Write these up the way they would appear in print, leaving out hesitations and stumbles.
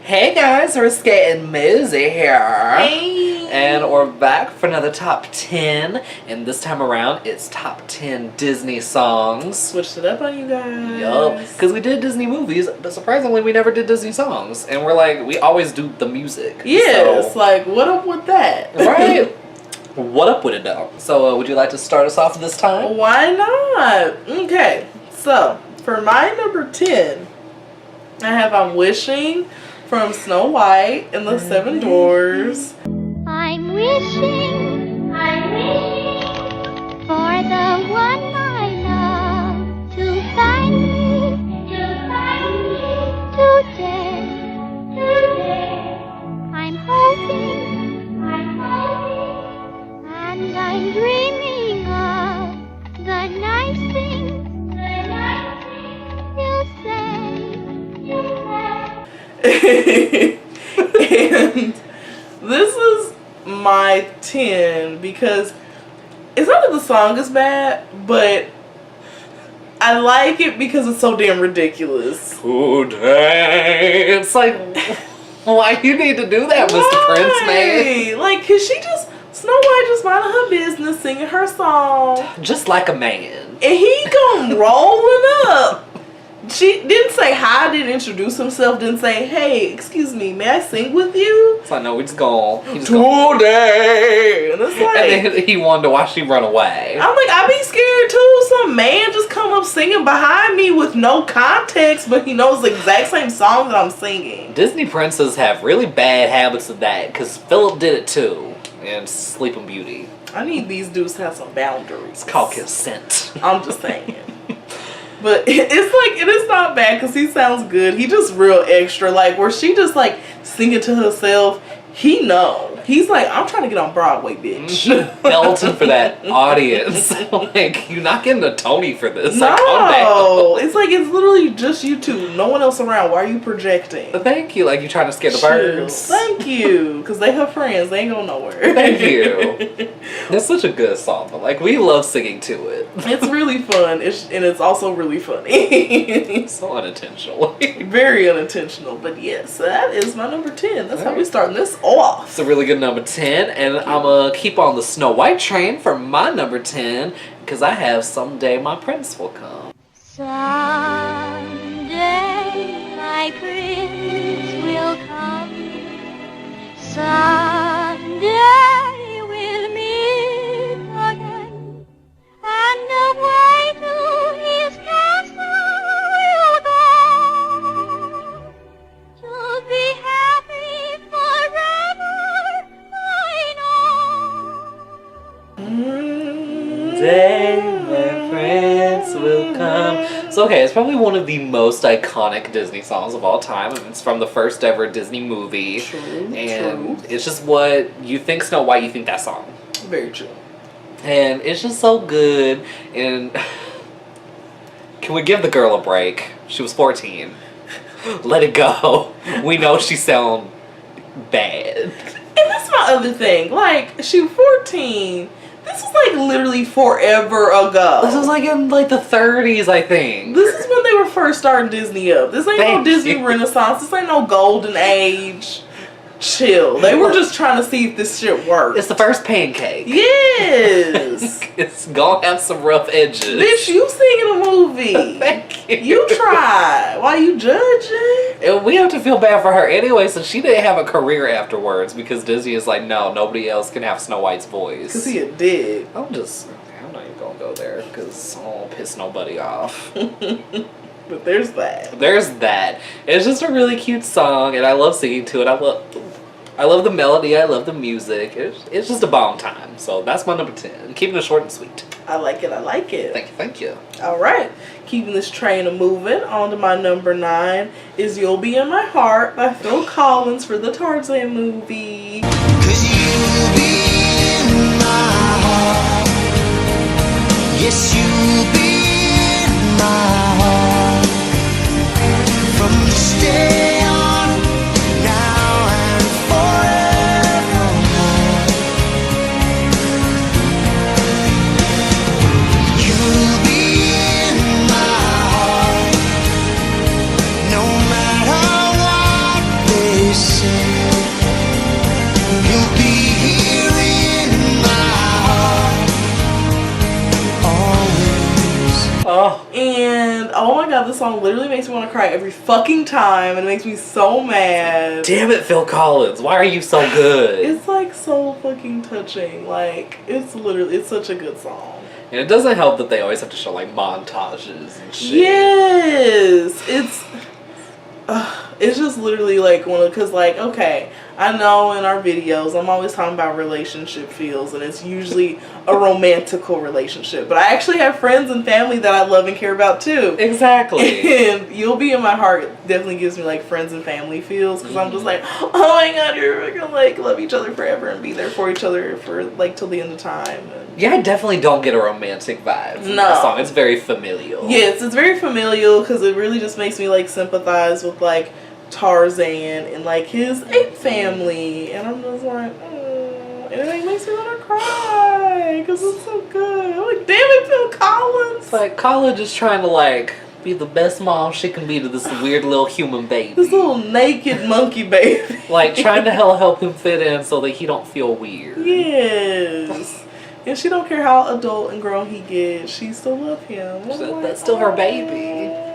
Hey guys, Risque and Mosey here. Hey. And we're back for another top 10. And this time around, it's top 10 Disney songs. Switched it up on you guys. Yup. Because we did Disney movies, but surprisingly, we never did Disney songs. And we're like, we always do the music. Yes, like, what up with that? Right? What up with it though? So, would you like to start us off this time? Why not? Okay, so for my number 10, I have I'm Wishing from Snow White and the Seven Dwarfs. I'm wishing for the one I love to find me today. I'm hoping and I'm dreaming of the nice things you say. And this is my 10 because it's not that the song is bad, but I like it because it's so damn ridiculous. Today. It's like, why you need to do that, Mr. Prince, man? Like, cause Snow White just minding her business, singing her song, Just like a man. and he come rolling up. She didn't say hi, didn't introduce himself, didn't say, hey, excuse me, may I sing with you? It's like, no, he's gone. Today. And it's like, And then he wondered why she run away. I'm like, I'd be scared too. Some man just come up singing behind me with no context, but he knows the exact same song that I'm singing. Disney princes have really bad habits of that, because Philip did it too. And Sleeping Beauty. I need these dudes to have some boundaries. It's called consent. I'm just saying. But it's like, it is not bad because he sounds good. He just real extra. Like, where she just like singing to herself, he know. He's like, I'm trying to get on Broadway, bitch. Belting for that audience. Like, you're not getting a Tony for this. No. Like, calm down. It's like, it's literally just you two. No one else around. Why are you projecting? But thank you. Like, you're trying to scare the Chill. birds. Thank you. Because they her friends. They ain't going nowhere. Thank you. That's such a good song. But, like, we love singing to it. It's really fun. And it's also really funny. So unintentional. Very unintentional. But yes, that is my number 10. That's how we starting this off. It's a really good number 10, and I'm gonna keep on the Snow White train for my number 10 because I have Someday My Prince Will Come. Someday my prince will come. Someday we'll meet again, and the way to his castle we'll go to be happy forever. I know. Someday my prince will come. So okay, it's probably one of the most iconic Disney songs of all time. It's from the first ever Disney movie. True, and it's just what you think Snow White, you think that song. Very true. And it's just so good. And can we give the girl a break? She was 14. Let it go. We know she sound bad. And that's my other thing. Like, she was 14. This is like literally forever ago. This was like in like the 30s, I think. This is when they were first starting Disney up. This ain't no Thank Disney you. Renaissance. This ain't no golden age. Chill. They were just trying to see if this shit worked. It's the first pancake. Yes. It's gonna have some rough edges. Bitch, you sing in a movie. Thank you. You try. Why you judging? And we have to feel bad for her anyway, so she didn't have a career afterwards because Disney is like, no, nobody else can have Snow White's voice. Because he a dick. I'm not even gonna go there because I don't want to piss nobody off. But there's that. There's that. It's just a really cute song, and I love singing to it. I love the melody. I love the music. It's just a bomb time. So that's my number 10. Keeping it short and sweet. I like it. I like it. Thank you. All right. Keeping this train a moving. On to my number 9 is You'll Be in My Heart by Phil Collins for the Tarzan movie. 'Cause you'll be in my heart. Yes, you'll be in my heart. From this day on, now and forevermore. You'll be in my heart. No matter what they Oh. And oh my god, this song literally makes me want to cry every fucking time, and it makes me so mad. Damn it, Phil Collins. Why are you so good? It's like so fucking touching. Like, it's such a good song. And it doesn't help that they always have to show like montages and shit. Yes, it's just literally like because like, okay, I know in our videos I'm always talking about relationship feels, and it's usually a romantical relationship, but I actually have friends and family that I love and care about too. Exactly. And You'll Be in My Heart definitely gives me like friends and family feels, because I'm just like, oh my god, you're gonna like love each other forever and be there for each other for like till the end of time. And Yeah, I definitely don't get a romantic vibe from No. that song. It's very familial. yes, it's very familial because it really just makes me like sympathize with like Tarzan and like his ape family, and I'm just like, and it like, makes me want to cry because it's so good. I'm like, damn it, Phil Collins. It's like college is trying to like be the best mom she can be to this weird little human baby. This little naked monkey baby. Like trying to help him fit in so that he don't feel weird. Yes. And she don't care how adult and grown he gets. She still love him. I'm So like, that's still her baby.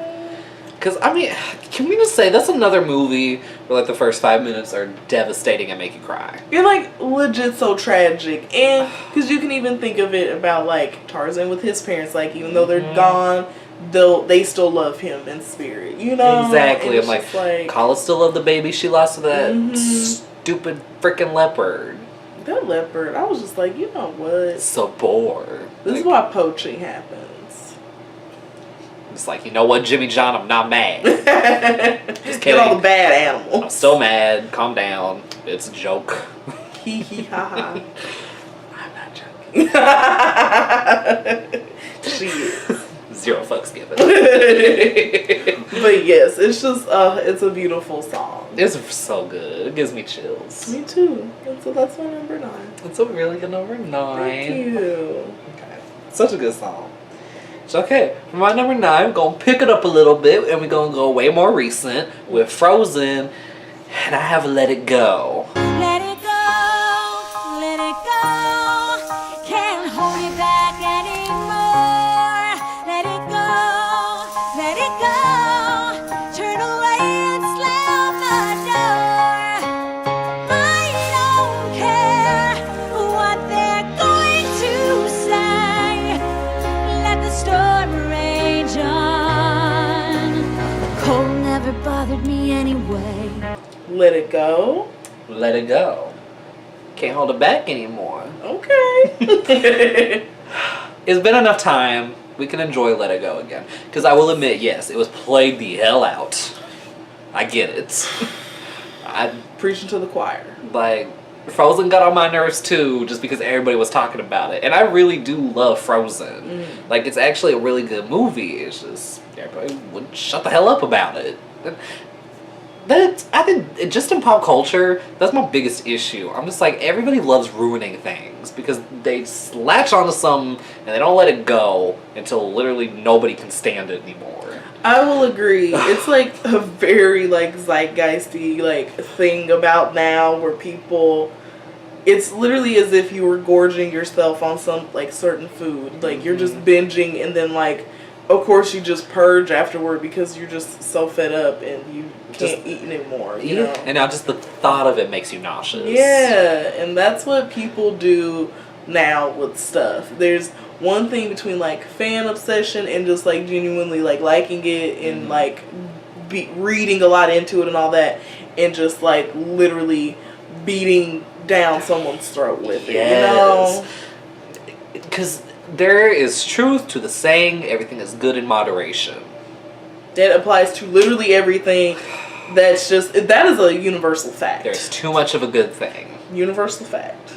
Because, I mean, can we just say that's another movie where, like, the first 5 minutes are devastating and make you cry. You're like legit so tragic, and because you can even think of it about like Tarzan with his parents, like even though they're gone, they still love him in spirit, you know. Exactly. And it's I'm just like, Kala still loved the baby she lost to that stupid freaking leopard. that leopard. I was just like, you know what? So bored. This is why poaching happens. It's like, you know what, Jimmy John, I'm not mad. Get all the bad I'm animals. still mad. Calm down. It's a joke. Hee hee ha ha. I'm not joking. She is. Zero fucks given. But yes, it's just it's a beautiful song. It's so good. It gives me chills. Me too. And so that's my number 9. It's a really good number 9. Thank you. Okay. Such a good song. So, okay, for my number 9, we're going to pick it up a little bit, and we're going to go way more recent with Frozen, and I have Let It Go. Let it go, let it go. Can't hold it back anymore. Let it go, let it go. Turn away and slam the door. I don't care what they're going to say. Let the storm rage on. Cold never bothered me anyway. Let it go. Let It Go. Can't hold it back anymore. Okay. It's been enough time. We can enjoy Let It Go again. Because I will admit, yes, it was played the hell out. I get it. Preaching to the choir. Like, Frozen got on my nerves too, just because everybody was talking about it. And I really do love Frozen. Like, it's actually a really good movie. It's just, everybody would shut the hell up about it. I think, just in pop culture, that's my biggest issue. I'm just like, everybody loves ruining things because they latch onto something and they don't let it go until literally nobody can stand it anymore. I will agree. It's like a very like zeitgeisty like thing about now where people, it's literally as if you were gorging yourself on some like certain food. Like you're just binging and then like, of course you just purge afterward because you're just so fed up and you can't eat anymore, you know? And now just the thought of it makes you nauseous. Yeah, and that's what people do now with stuff. There's one thing between like fan obsession and just like genuinely like liking it and like reading a lot into it and all that, and just like literally beating down someone's throat with it, you know? Because there is truth to the saying, everything is good in moderation. That applies to literally everything. That is a universal fact. There's too much of a good thing. Universal fact.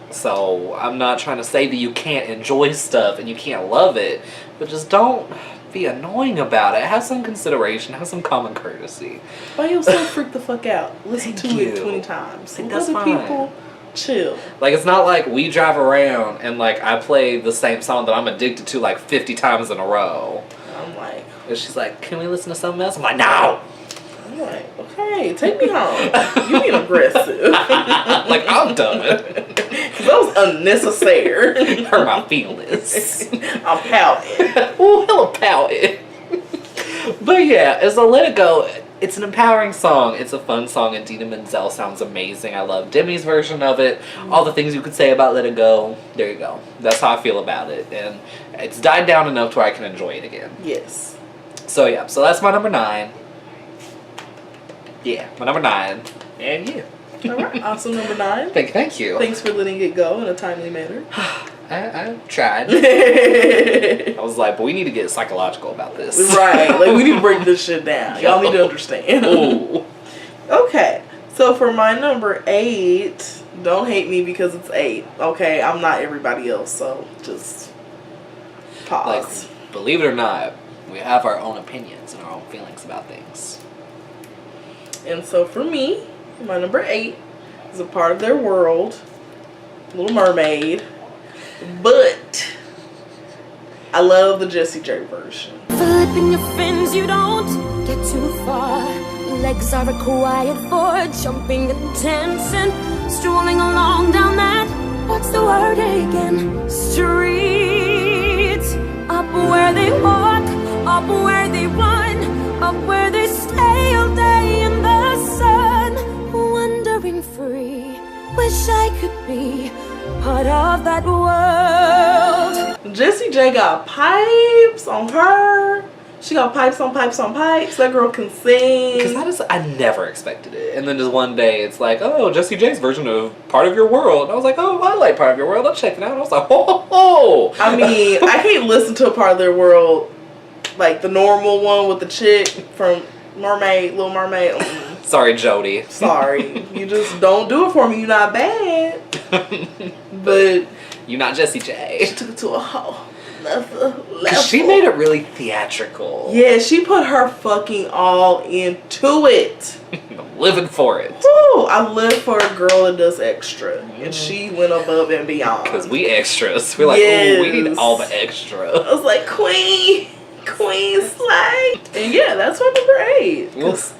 So I'm not trying to say that you can't enjoy stuff and you can't love it, but just don't be annoying about it. Have some consideration. Have some common courtesy. Why you so freak the fuck out? Listen Thank to it you. 20 times. Like, Let that's other fine. people chill. Like, it's not like we drive around and like I play the same song that I'm addicted to like 50 times in a row. I'm like, And she's like, can we listen to something else? I'm like, no! I'm like, okay, take me home. You being aggressive. Like, I'm done. That was unnecessary. Hurt my feelings. I'm pouting. Ooh, hella pouting. But yeah, as a Let It Go, it's an empowering song. It's a fun song, and Dina Menzel sounds amazing. I love Demi's version of it. All the things you could say about Let It Go, there you go. That's how I feel about it. And it's died down enough to where I can enjoy it again. Yes. So yeah, so that's my number 9. Yeah, my number 9. And you. All right. Awesome. Number 9. Thank you. Thanks for letting it go in a timely manner. I tried. I was like, but we need to get psychological about this. Right. Like, we need to break this shit down. Y'all need to understand. Ooh. Okay. So for my number 8, don't hate me because it's 8. Okay. I'm not everybody else. So just pause. Like, believe it or not, we have our own opinions and our own feelings about things. And so for me, my number 8 is a part of their world, Little Mermaid. But I love the Jessie J version. Flipping your fins, you don't get too far. Legs are required for jumping and dancing, strolling along down that, what's the word again? Street. Up where they walk, up where they run, up where they stay all day in the sun. Wandering free, wish I could be part of that world. Jessie J got pipes on her. She got pipes on pipes on pipes. That girl can sing. Because I never expected it. And then just one day it's like, oh, Jessie J's version of Part of Your World. And I was like, oh, I like Part of Your World. I'll check it out. And I was like, oh. I mean, I can't listen to a Part of Their World, like the normal one with the chick from Mermaid, Little Mermaid. Sorry, Jody. Sorry. You just don't do it for me. You're not bad. But You're not Jessie J. she took it to a whole another level. Because she made it really theatrical. Yeah, she put her fucking all into it. I'm living for it. Woo! I live for a girl that does extra. And she went above and beyond. Because we extras. We're like, ooh, we need all the extra. I was like, Queen Slay. And yeah, that's my number 8. 'Cause,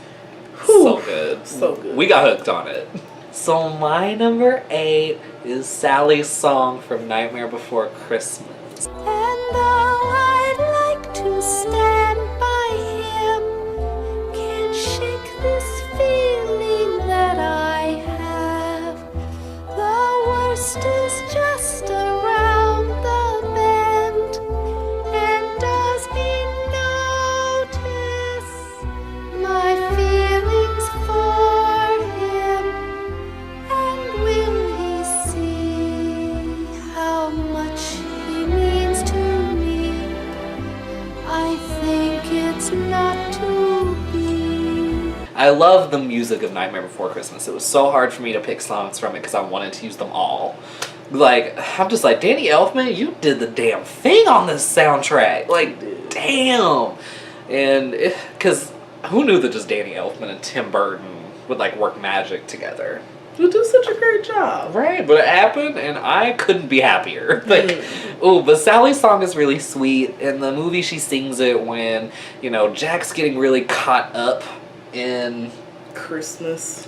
So good. So good. We got hooked on it. So my number 8 is Sally's song from Nightmare Before Christmas. And though I'd like to stand by him, can't shake this feeling that I have. The worst is just around the bend. And does he notice my feelings for him? And will he see how much he means to me? I think it's not to be. I love the music of Nightmare Before Christmas. It was so hard for me to pick songs from it because I wanted to use them all. Like, I'm just like, Danny Elfman, you did the damn thing on this soundtrack. Like, damn. And, because who knew that just Danny Elfman and Tim Burton would, like, work magic together? You do such a great job. Right, but it happened, and I couldn't be happier. Like, but Sally's song is really sweet. In the movie, she sings it when, you know, Jack's getting really caught up in Christmas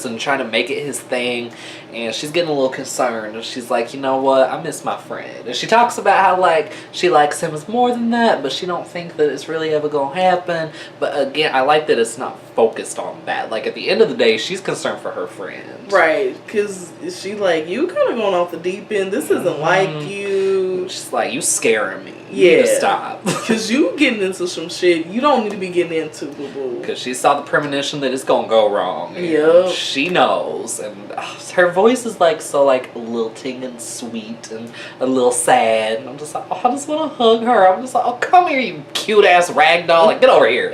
and trying to make it his thing, and she's getting a little concerned, and she's like, you know what, I miss my friend. And she talks about how, like, she likes him as more than that, but she don't think that it's really ever gonna happen. But again, I like that it's not focused on that. Like, at the end of the day, she's concerned for her friend. Right, because she like, you kind of going off the deep end. This isn't like you. She's like, you scaring me. You need to stop. Because you getting into some shit you don't need to be getting into, boo-boo. Because she saw the premonition that it's gonna go wrong. And Yep. she knows. And her voice is like so like lilting and sweet and a little sad. And I'm just like, oh, I just want to hug her. I'm just like, oh, come here, you cute ass rag doll. Like, get over here.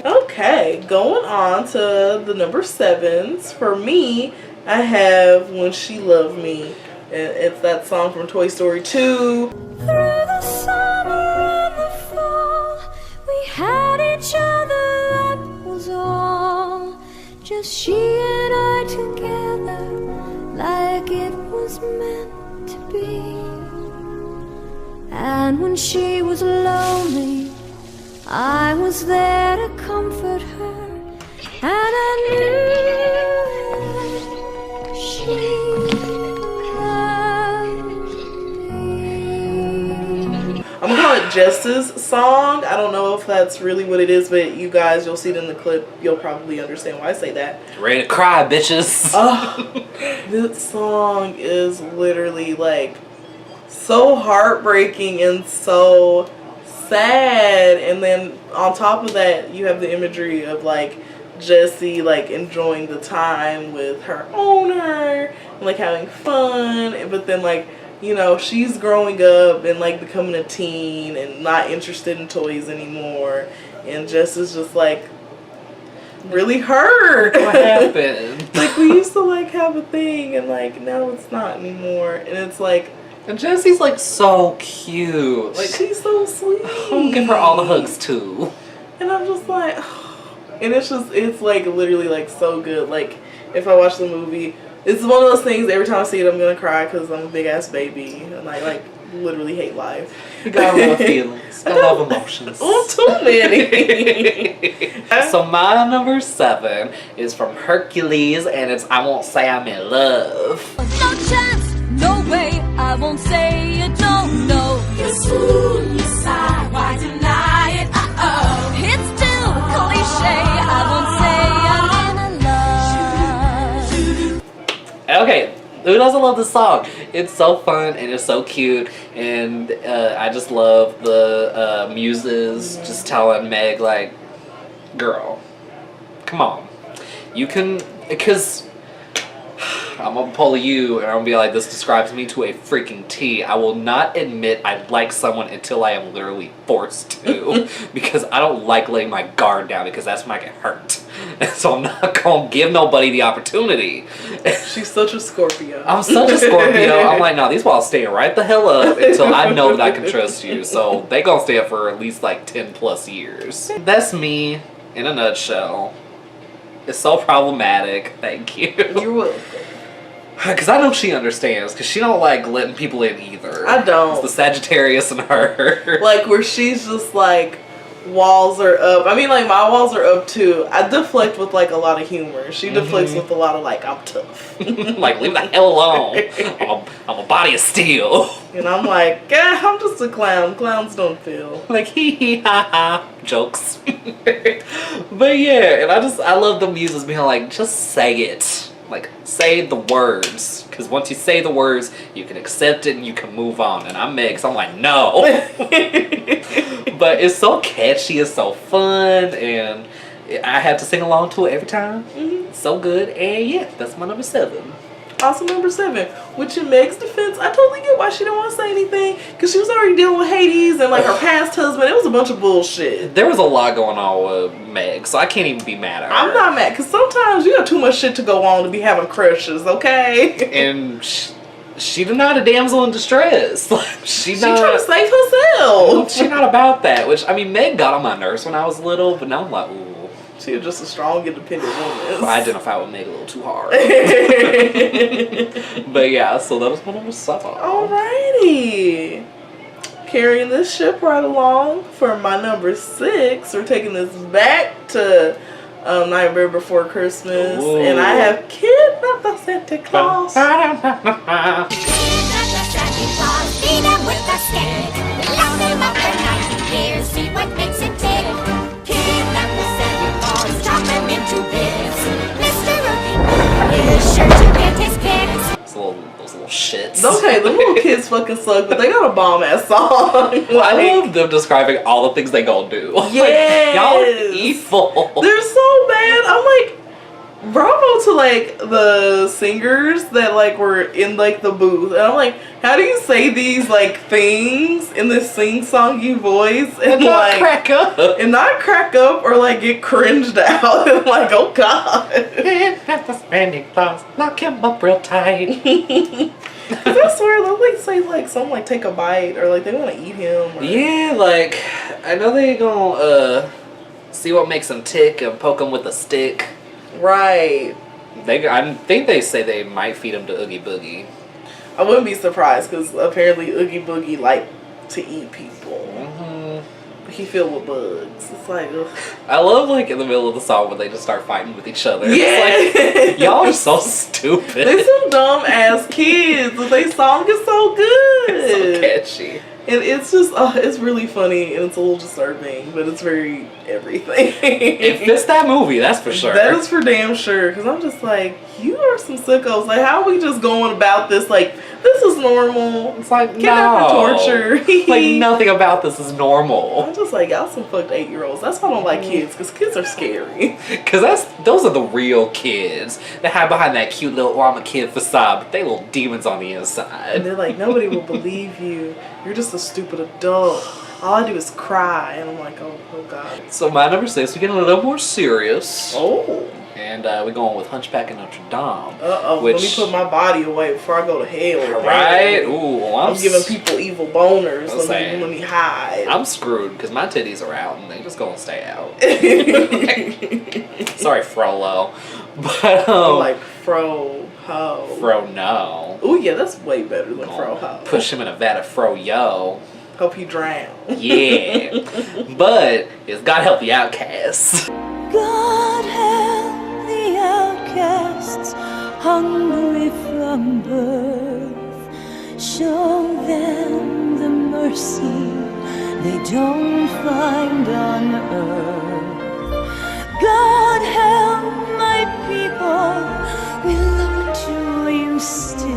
Okay, going on to the number 7s. For me, I have When She Loved Me. And it's that song from Toy Story 2. Through the summer and the fall, we had each other, that was all. Just she and I together, like it was meant to be. And when she was lonely, I was there to comfort her. And I knew she Jess's song. I don't know if that's really what it is, but you guys, you'll see it in the clip. You'll probably understand why I say that. Ready to cry, bitches. Oh, this song is literally like so heartbreaking and so sad. And then on top of that, you have the imagery of like Jessie like enjoying the time with her owner and like having fun, but then like, you know, she's growing up and like becoming a teen and not interested in toys anymore, and Jess is just like really hurt. What happened? Like, we used to like have a thing and like now it's not anymore, and it's like, And Jessie's like so cute. Like, she's so sweet. I'll give her all the hugs too. And I'm just like, and it's like literally like so good. Like, if I watch the movie, it's one of those things, every time I see it, I'm gonna cry because I'm a big ass baby and I like literally hate life. You got a lot of feelings, got a lot of emotions. Oh, too many. So my number 7 is from Hercules, and it's I Won't Say I'm in Love. No chance, no way, I won't say you don't know. You swoon, you sigh, why deny it? Uh-oh. It's still cliche, I won't say I'm in love. Okay, who doesn't love this song? It's so fun and it's so cute, and I just love the muses just telling Meg like, girl, come on, you can, because I'm gonna pull you and I'm gonna be like, this describes me to a freaking T. I will not admit I like someone until I am literally forced to, because I don't like laying my guard down, because that's when I get hurt. And so I'm not gonna give nobody the opportunity. She's such a Scorpio. I'm such a Scorpio. I'm like, no, these walls staying right the hell up until I know that I can trust you. So they gonna stay up for at least like 10 plus years. That's me in a nutshell. It's so problematic. Thank you. You're welcome. Because I know she understands, because she don't like letting people in either. I don't. It's the Sagittarius in her. Like, where she's just like, walls are up. I mean, like, my walls are up too. I deflect with like a lot of humor. She deflects with a lot of like, I'm tough. Like, leave the hell alone. I'm a body of steel. And I'm like, yeah, I'm just a clown. Clowns don't feel. Like, hee hee ha ha jokes. But yeah, and I love the muses being like, just say it. Like, say the words. Because once you say the words, you can accept it and you can move on. And I'm Meg, so I'm like, no. But it's so catchy, it's so fun, and I have to sing along to it every time. Mm-hmm. So good, and yeah, that's my number 7. Also, number 7, which in Meg's defense, I totally get why she didn't want to say anything, because she was already dealing with Hades and like her past husband. It was a bunch of bullshit. There was a lot going on with Meg, so I can't even be mad at her. I'm not mad, because sometimes you have too much shit to go on to be having crushes, okay? And she not a damsel in distress. She trying to save herself. She's not about that. Which, I mean, Meg got on my nerves when I was little, but now I'm like, ooh. She was just a strong, independent woman. I identify with Meg a little too hard. But yeah, so that was my number 7. Alrighty. Carrying this ship right along for my number 6. We're taking this back to Nightmare Before Christmas. Ooh. And I have Kidnapped the Santa Claus. Kidnap the Santa Claus, feed him with a stick. Lock him up for 90 years, see what makes him tick. Kidnap the Santa Claus, chop him into bits. Mr. Oogie Boogie is sure to get his kicks. Those little shits. Okay, the little kids fucking suck, but they got a bomb ass song. I love them describing all the things they gonna do. Yes. Like, y'all are evil. They're so bad. I'm like, bravo to like the singers that like were in like the booth, and I'm like, how do you say these like things in this sing-songy voice and not like crack up. and not crack up or like get cringed out and like, oh god. That's the Santa Claus. Lock him up real tight. Cause I swear they'll like say like something like take a bite or like they want to eat him. Or, Yeah, like, I know they gonna see what makes him tick and poke him with a stick. right. I think they say they might feed him to Oogie Boogie. I wouldn't be surprised because apparently Oogie Boogie like to eat people. He filled with bugs. It's like, ugh. I love, like, in the middle of the song when they just start fighting with each other. Yeah. It's like, y'all are so stupid. They some dumb ass kids, but they song is so good. It's so catchy. And it's just, it's really funny and it's a little disturbing, but it's very everything. It fits that movie, that's for sure. That is for damn sure. Because I'm just like, you are some sickos. Like, how are we just going about this? Like, this is normal. It's like, Kidnap for no. torture. Like, nothing about this is normal. I'm just like, y'all some fucked 8-year-olds. That's why I don't like kids, because kids are scary. Because those are the real kids that hide behind that cute little, oh, I'm a kid facade, but they little demons on the And inside. they're like, nobody will believe you. You're just a stupid adult. All I do is cry. And I'm like, oh God. So my number 6, we're getting a little more serious. Oh. And we're going with Hunchback of Notre Dame. Uh-oh. Let me put my body away before I go to hell. Right? Ooh, I'm giving people evil boners. I'm saying. Let me hide. I'm screwed because my titties are out and they just gonna stay out. Sorry, Frollo. But, I'm like, fro ho. Fro no. Ooh, yeah, that's way better than fro ho. Push him in a vat of fro yo. Hope he drown. Yeah. But it's God help the outcasts. God help the outcasts, hungry from birth. Show them the mercy they don't find on earth. God help my people, we look to you still.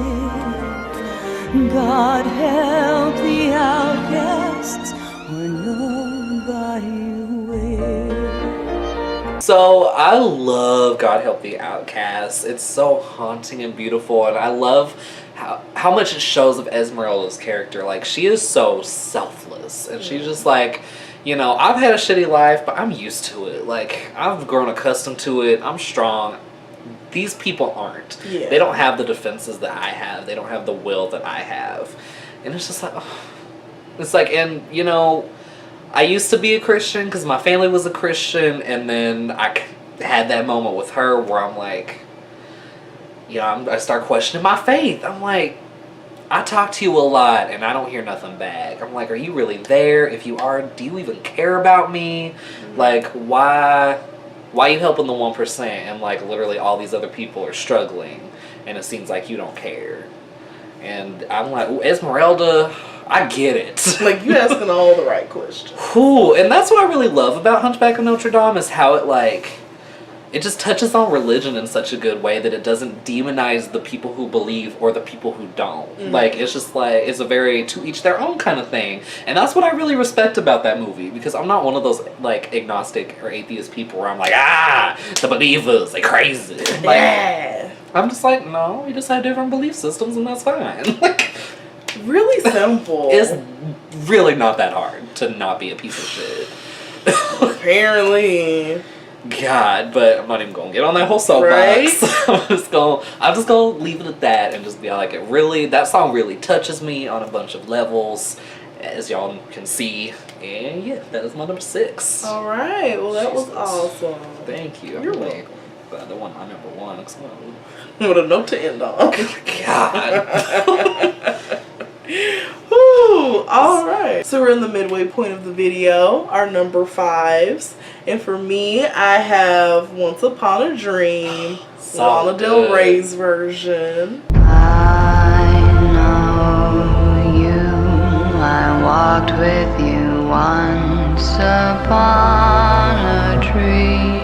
God help the outcasts, where nobody will. So I love God Help the Outcasts. It's so haunting and beautiful, and I love how much it shows of Esmeralda's character. Like, she is so selfless, and she's just like, you know, I've had a shitty life, but I'm used to it. Like, I've grown accustomed to it. I'm strong. These people aren't. Yeah. They don't have the defenses that I have. They don't have the will that I have. And it's just like, oh. It's like, and, you know, I used to be a Christian because my family was a Christian, and then I had that moment with her where I'm like, you know, I start questioning my faith. I'm like, I talk to you a lot and I don't hear nothing back. I'm like, are you really there? If you are, do you even care about me? Like, why are you helping the 1% and like literally all these other people are struggling and it seems like you don't care? And I'm like, ooh, Esmeralda, I get it. Like, you asking all the right questions. Ooh, and that's what I really love about Hunchback of Notre Dame is how it like, it just touches on religion in such a good way that it doesn't demonize the people who believe or the people who don't. Like, it's just like, it's a very to each their own kind of thing. And that's what I really respect about that movie, because I'm not one of those like agnostic or atheist people where I'm like, the believers, they crazy. Like, Yeah. I'm just like, no, we just have different belief systems and that's fine. Like, Really simple. it's really not that hard to not be a piece of shit. Apparently. God, but I'm not even gonna get on that whole soapbox. Right? I'm just gonna leave it at that and just be like, that song really touches me on a bunch of levels, as y'all can see. And yeah, that is my number 6. All right. Well, that was Jesus. awesome. Thank you. You're I'm really welcome. glad that wasn't my number 1. With a note to end on. God. Woo, all right. So we're in the midway point of the video, our number 5s. And for me, I have Once Upon a Dream, So Lana Del good. Rey's version. I know you, I walked with you once upon a dream.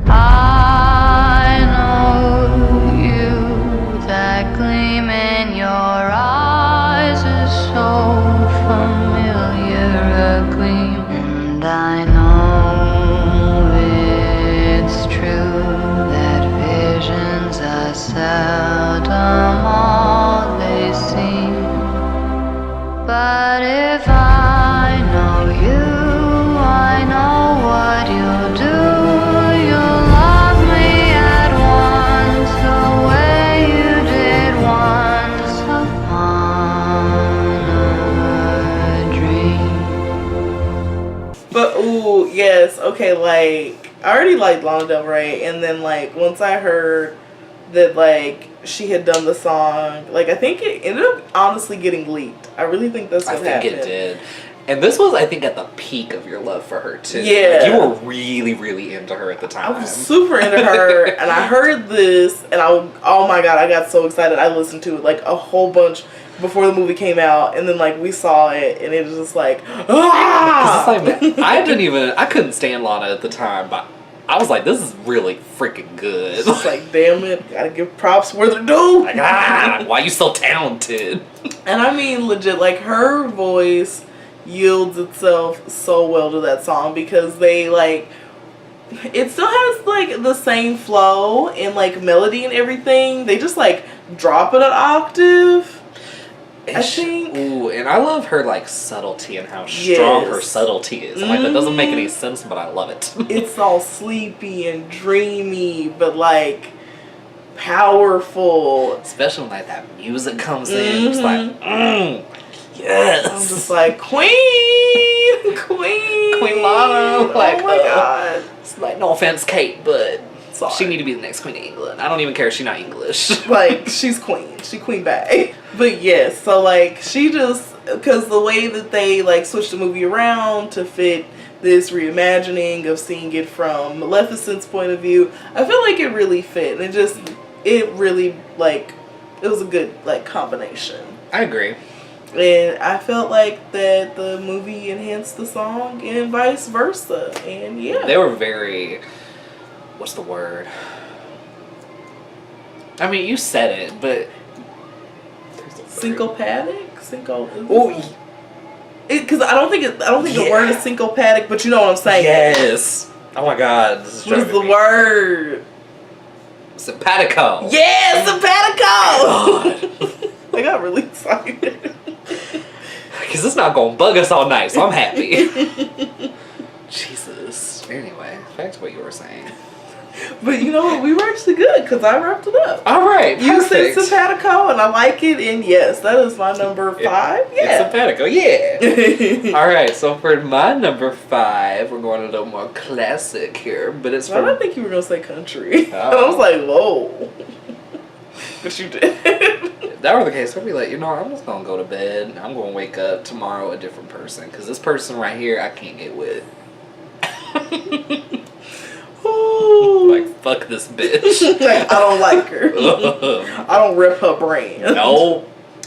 I know you, that gleam in your eyes is so familiar, a gleam. And I know it's true that visions are seldom all they seem. But if I know you, I know what you'll do. You'll love me at once, the way you did once upon a dream. But ooh, yes, okay, like I already liked Lana Del Rey, and then like once I heard that like she had done the song, like I think it ended up honestly getting leaked. I really think that's I what think happened. it did. And this was, I think, at the peak of your love for her, too. Yeah. Like, you were really, really into her at the time. I was super into her, and I heard this, and oh my god, I got so excited. I listened to it like a whole bunch before the movie came out, and then like we saw it, and it was just like, ah! 'Cause it's like, I couldn't stand Lana at the time, but I was like, this is really freaking good. It's like, damn it, gotta give props where they're due. Like, why you so talented? And I mean, legit, like her voice yields itself so well to that song because they like, it still has like the same flow and like melody and everything. They just like drop it an octave. I think. Ooh, and I love her like subtlety and how strong her Yes. subtlety is. I'm like, that doesn't make any sense, but I love it. It's all sleepy and dreamy, but like powerful. Especially when like that music comes in, it's like, yes. I'm just like, Queen. Queen Lana. Like, oh my god. It's like, no offense, Kate, but Sorry. she need to be the next Queen of England. I don't even care if she's not English. Like, she's queen. She Queen Bag. But yes, so like, she just, because the way that they like switched the movie around to fit this reimagining of seeing it from Maleficent's point of view, I feel like it really fit. And it really, like, it was a good, like, combination. I agree. And I felt like that the movie enhanced the song and vice versa. And yeah. They were very, what's the word? I mean, you said it, but Syncopatic? Oh, Because I don't think the word is syncopatic, but you know what I'm saying. yes. Oh my god, this is What is driving the me. word? Simpatico. Yeah, simpatico! I got really excited. Because it's not going to bug us all night, so I'm happy. Jesus. Anyway, back to what you were saying. But you know what? We were actually good because I wrapped it up. All right, You said perfect. simpatico, and I like it, and yes, that is my number 5. It's Yeah. simpatico, yeah. All right, so for my number 5, we're going a little more classic here, but it's I don't from... think you were going to say country. Oh. I was like, whoa. But you did. If that were the case, I'd be like, you know, I'm just going to go to bed. I'm going to wake up tomorrow a different person, because this person right here, I can't get with. Ooh. Like, fuck this bitch. Like, I don't like her. I don't rip her brand. No.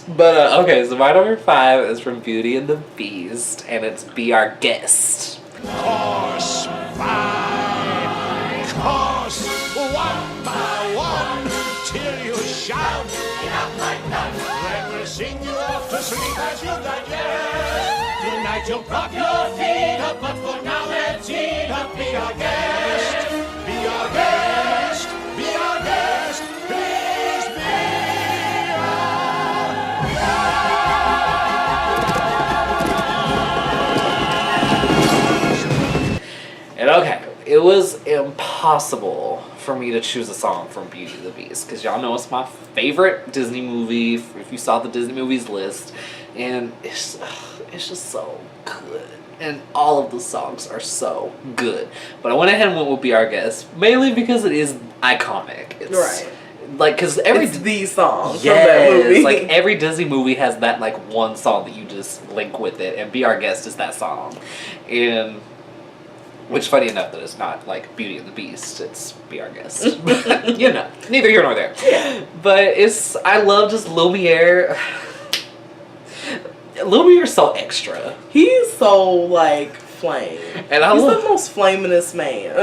But, okay, so my number 5 is from Beauty and the Beast, and it's Be Our Guest. Course by course, one by one, till you shout. Enough like that. Then we'll sing you off to sleep as you digest. Tonight you'll prop your feet up, but for now let's eat up. Be our guest. Be our guest. Be our guest. Please be our And okay, it was impossible for me to choose a song from Beauty and the Beast, because y'all know it's my favorite Disney movie, if you saw the Disney movies list, and it's just so good. And all of the songs are so good. But I went ahead and went with Be Our Guest, mainly because it is iconic. It's, Right. Like, because every... It's the song from that movie. Yes, like every Disney movie has that like one song that you just link with it, and Be Our Guest is that song. And... Which, funny enough, that it's not like Beauty and the Beast. It's Be Our Guest. You know, neither here nor there. Yeah. But I love just Lumiere. Lumiere's so extra. He's so like flame. And I He's love- the most flaminest man.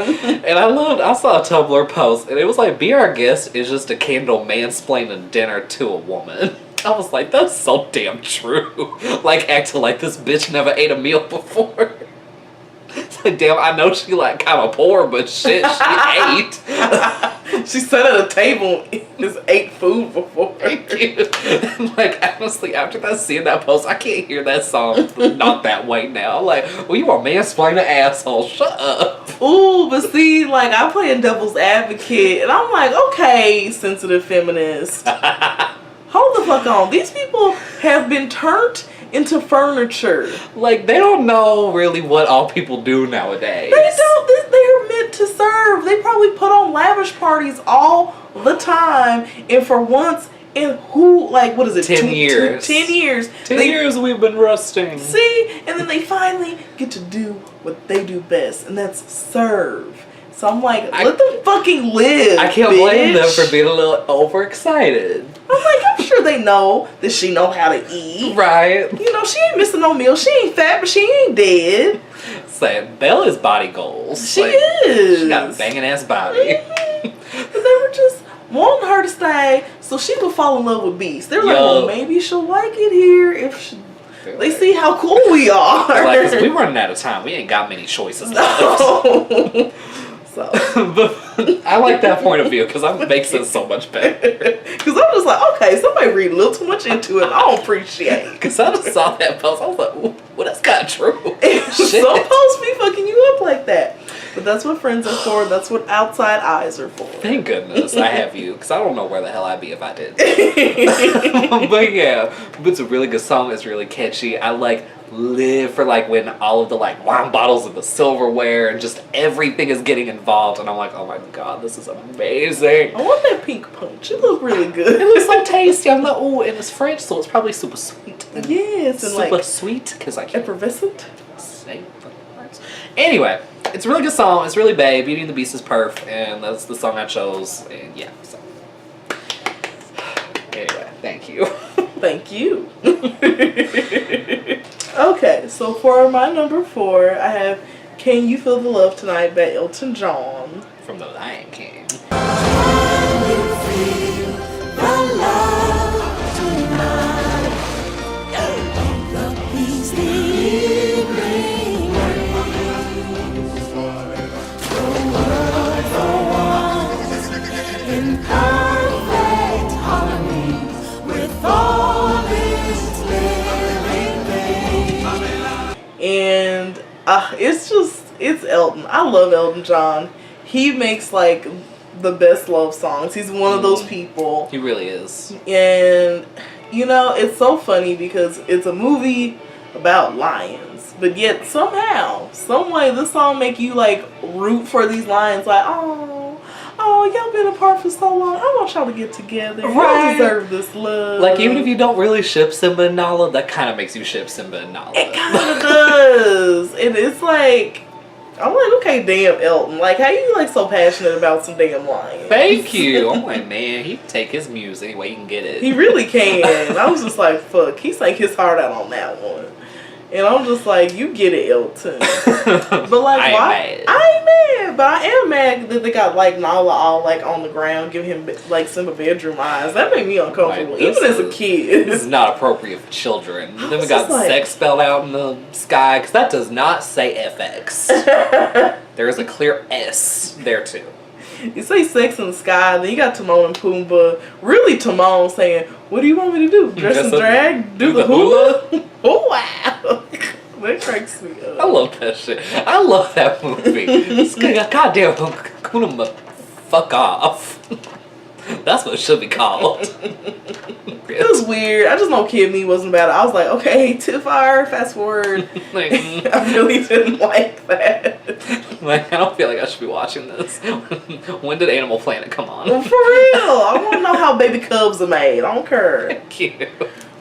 And I saw a Tumblr post, and it was like, Be Our Guest is just a candle mansplaining dinner to a woman. I was like, that's so damn true. Like, acting like this bitch never ate a meal before. It's like, damn, I know she like kind of poor, but shit, she ate. She sat at a table and just ate food before. Like, honestly, after that, seeing that post, I can't hear that song not that way now. Like, well, you are mansplaining asshole. Shut up. Ooh, but see, like, I'm playing devil's advocate, and I'm like, okay, sensitive feminist. Hold the fuck on. These people have been turned into furniture. Like, they don't know really what all people do nowadays. They don't. They're meant to serve. They probably put on lavish parties all the time, and for once And who, like, what is it? 10 years. 10 years. 10 They- years we've been rusting. See? And then they finally get to do what they do best, and that's serve. So I'm like, let them fucking live. I can't blame them bitch. for being a little overexcited. I'm like, I'm sure they know that she know how to eat. Right? You know, she ain't missing no meal. She ain't fat, but she ain't dead. Saying Bella's body goals. She Like, is. She got a banging ass body. But they were just wanting her to stay so she would fall in love with Beast. They're like, well, maybe she'll like it here if she, they see how cool we are. Like, 'cause we running out of time. We ain't got many choices left. No. So. But I like that point of view because that makes it so much better. Because I'm just like, okay, somebody read a little too much into it. I don't appreciate it. Because I just saw that post. I was like, ooh, well, that's kind of true. Shit. Some posts be fucking you up like that. But that's what friends are for. That's what outside eyes are for. Thank goodness I have you because I don't know where the hell I'd be if I did. But yeah, it's a really good song. It's really catchy. I like live for like when all of the like wine bottles and the silverware and just everything is getting involved, and I'm like, oh my god, this is amazing. I want that pink punch. It looked really good. It looks so tasty. I'm like, oh, and it's French, so it's probably super sweet. Yes, and Super like sweet because I can't effervescent. say the words. Anyway, it's a really good song. It's really babe. Beauty and the Beast is perf, and that's the song I chose. And yeah, so anyway, thank you. Thank you. Okay, so for my number 4, I have Can You Feel the Love Tonight by Elton John. From the Lion King. And it's Elton. I love Elton John. He makes like the best love songs. He's one of those people. He really is. And you know, it's so funny because it's a movie about lions, but yet somehow, some way, this song make you like root for these lions. Like, oh, y'all been apart for so long. I want y'all to get together. Right. Y'all deserve this love. Like, even if you don't really ship Simba and Nala, that kind of makes you ship Simba and Nala. It kind of does. And it's like, I'm like, okay, damn, Elton. Like, how you like so passionate about some damn lions? Thank you. I'm like, man, he can take his muse any way he can get it. He really can. I was just like, fuck. He sang his heart out on that one. And I'm just like, you get it, Elton. But like, I ain't why? mad. I ain't mad, but I am mad that they got like Nala all like on the ground, giving him like Simba bedroom eyes. That made me uncomfortable, Like, even as a This kid. is not appropriate for children. Then we was got just like- sex spelled out in the sky, because that does not say FX. There is a clear S there too. You say sex in the sky, then you got Timon and Pumbaa. Really, Timon saying, "What do you want me to do? Dress in Dress up- drag? Do do the the hula?" Oh wow, that cracks me up. I love that shit. I love that movie. It's goddamn Kunama, fuck off. That's what it should be called. It was weird. I just know Kid Me wasn't about it. I was like, okay, Tiffire, fast forward. Like, I really didn't like that. like, I don't feel like I should be watching this. When did Animal Planet come Well, on? for real. I want to know how baby cubs are made. I don't care. Cute.